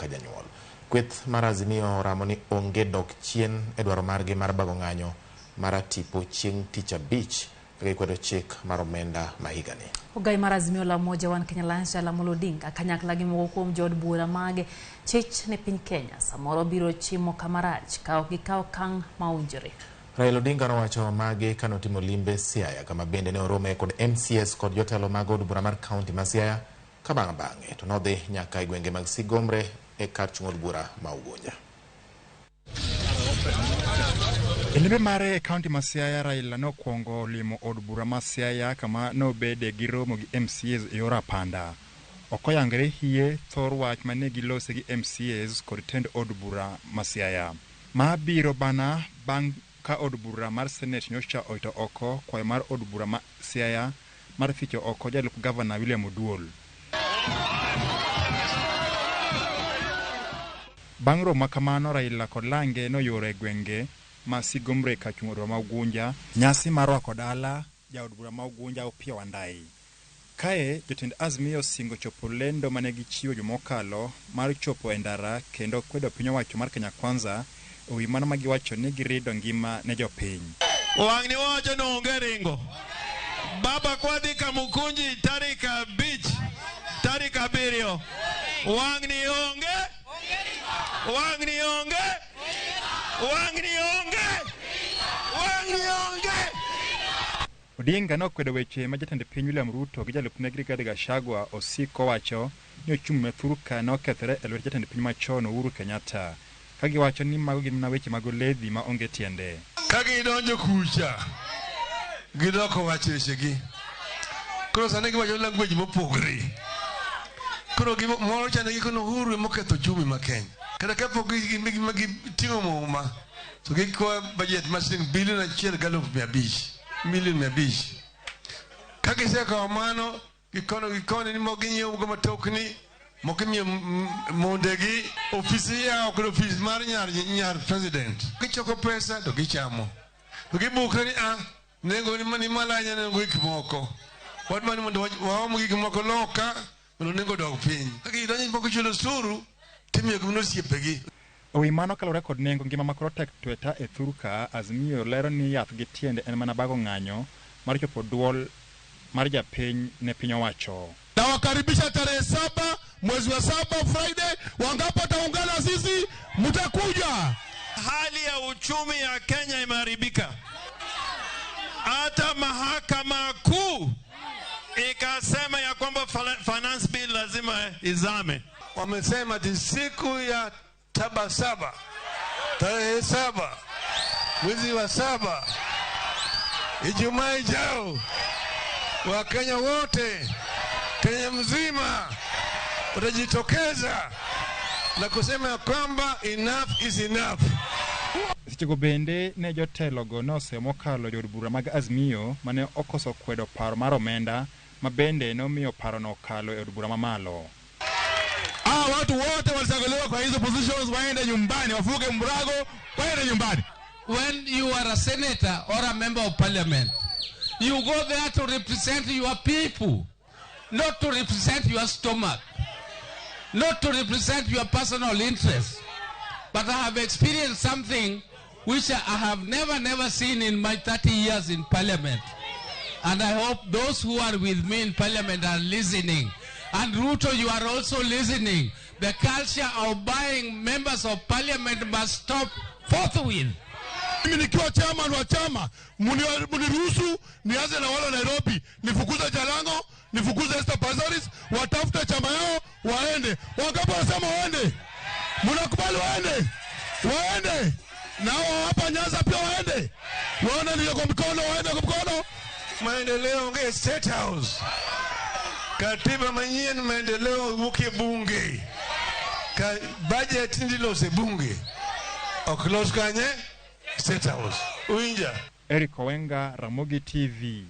kaka janyuol. Kweth mar Azimio oramo ni onge dok chien e dwaro margi mar bago ng'anyo mar tipo chieng' tich abich kagikwedo chik mar omenda ma higani. Ogai mar Azimio la Umoja Wan Kenya Raila Odinga kanyakla gi moko kuom jood bura mage chich ne piny Kenya samoro biro chimo kamarach ka ok gikawo kang' maowinjore. Raila Odinga nowacho mage kanotimo limbe Siaya kama bende ne orome kod MCS kod jotelo mag od bura mar kaunti ma Siaya ka bang'e to nodhi nyaka e gwenge mag Sigombre e kar chung' od bura ma Ugunja. E limbe mare e kaunti ma Siaya, Raila nokwongo limo od bura ma Siaya kama nobede gi romo gi MCAs e yor apanda. Okoyangre hie thor wach mane gilose gi MCAs kod tend od bura ma Siaya. Ma biro bana bang' ka od bura mar Senate nyocha oito oko kwayo mar od bura ma Siaya mar thicho oko jalup gavana William Oduol. Bang' romo kamano, Raila kod Lange noyore gwenge ma Sigombre ka chung' od bura ma Ugunja nyasi mar rwako dala jaod bura ma Ugunja Opiyo Wandayi. Kae jotend Azimio singo chopo lendo mane gichiwo jumokalo mar chopo e ndara kendo kwedo piny owacho mar Kenya Kwanza ewi mano ma giwacho ni girido ngima ne jopiny. Wang'ni wacho no onge ringo. Baba kwadhi Kamukunji tarik 5 tarik 7. Wang'ni onge. Wang'ni onge. Wang'ni onge. Wang'ni onge. Odinga nokwedo weche ma jatend piny William Ruto gi jalupne Rigathi Gachagua osiko wacho ni ochung' methurka nokethore e lwet jatend piny machon Uhuru Kenyatta. Kagiwacho ni mago gin weche mag ledhi ma onge tiende. Kagidonjo kucha gidoko wacheshegi. Koro sani giwacho language mopogore. Koro moro chande gi kono Uhuru moketho chumi ma Kenya. Kada kapo giting'o muma to gikwa budget ma siling bilion 1.5 milion 500. Kagisekawo mano gikono ni mogi nyiewo go matokni mokimiyo mondegi ofisi yao kod ofis mar nyar president. Gichoko pesa to gichamo. To gibukre ni nengo ni malanya nengo gikmoko. Wadmani mondo waomo gikmoko loka mondo nengo dog piny. Kagidonjo pok chulo suru timiyo gimno siepegi. Ewi mano kalore kod nengo ngima makoro tek tweta e thurka, Azimio lero ni yath gi tiende en mana bago ng'anyo mar chopo duol mar japiny ne piny owacho. Na wakaribisha tarehe 7 mwezi wa 7 Friday, wangapo taungana sisi mtakuja. Hali ya uchumi ya Kenya imeharibika. Hata mahakama kuu ikasema ya kwamba finance bill lazima izame. Wamesema di siku ya Sabasaba tarehe 7 mwezi wa 7 Ijumaa ijao, Wakenya wote Kenya mzima utajitokeza na kusema ya kwamba enough is enough. Sichego bende ne jotelo go nosemo kalo jood bura mag Azimio mane okoso kwedo paro mar omenda ma bende nomiyo paro no kalo e od bura mamalo. Watu wote walichaguliwa kwa hizo positions waende nyumbani, wafuke mbrago, waende nyumbani. When you are a senator or a member of parliament, you go there to represent your people, not to represent your stomach, not to represent your personal interests. But I have experienced something which I have never seen in my 30 years in parliament. And I hope those who are with me in parliament are listening. And Ruto, you are also listening. The culture of buying members of parliament must stop forthwith. Mimi nikiwa chairman wa chama, muniruhusu nianze na wale Nairobi, nifukuze Jalango, nifukuze Esther Pazaris, watafute chama yao waende. Wangapo wasema waende? Mnakubali waende? Waende. Nao hapa Nyanza pia waende. Waende ndio kwa mkono, waende kwa mkono. Maendeleo nge State House. Katiba manyien maendeleo uke bunge. Budget ndilo se bunge. Oklos kanye State House. Uinja. Eric Owenga, Ramogi TV.